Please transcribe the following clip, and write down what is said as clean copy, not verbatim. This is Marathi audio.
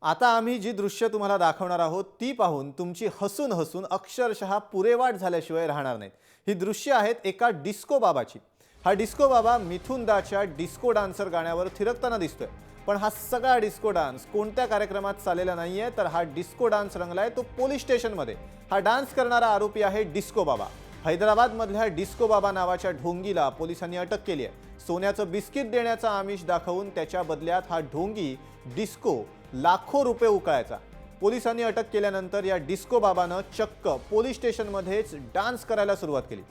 आता आम्ही जी दृश्य तुम्हाला दाखवणार आहोत ती पाहून तुमची हसून हसून अक्षरशः पुरेवाट झाल्याशिवाय राहणार नाहीत। ही दृश्य आहेत एका डिस्को बाबाची। हा डिस्को बाबा मिथुन दाच्या डिस्को डान्सर गाण्यावर थिरकताना दिसतोय। पण हा सगळा डिस्को डान्स कोणत्या कार्यक्रमात चाललेला नाहीये, तर हा डिस्को डान्स रंगलाय तो पोलीस स्टेशनमध्ये। हा डान्स करणारा आरोपी आहे डिस्को बाबा। हैदराबादमधल्या डिस्को बाबा नावाच्या ढोंगीला पोलिसांनी अटक केली आहे। सोन्याचं बिस्किट देण्याचा आमिष दाखवून त्याच्या बदल्यात हा ढोंगी डिस्को लाखो रुपये उकळायचा। पोलिसांनी अटक केल्यानंतर या डिस्को बाबानं चक्क पोलीस स्टेशनमध्येच डान्स करायला सुरुवात केली।